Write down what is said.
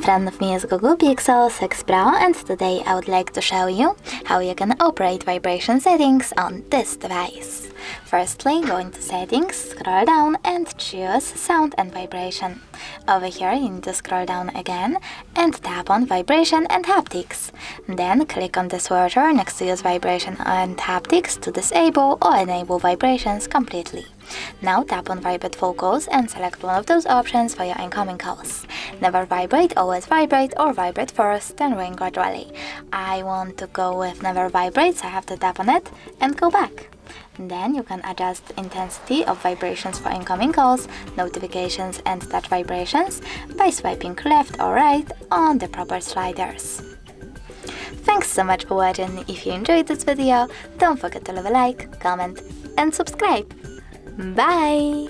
friend of me is Google Pixel 6 Pro, and today I would like to show you how you can operate vibration settings on this device. Firstly, go into Settings, scroll down and choose Sound and Vibration. Over here you need to scroll down again and tap on Vibration and Haptics. Then click on the switcher next to Use Vibration and Haptics to disable or enable vibrations completely. Now tap on Vibrate Full Calls and select one of those options for your incoming calls. Never vibrate, always vibrate, or vibrate first, then ring gradually. I want to go with Never Vibrate, so I have to tap on it and go back. Then you can adjust the intensity of vibrations for incoming calls, notifications and touch vibrations by swiping left or right on the proper sliders. Thanks so much for watching. If you enjoyed this video, don't forget to leave a like, comment and subscribe. Bye!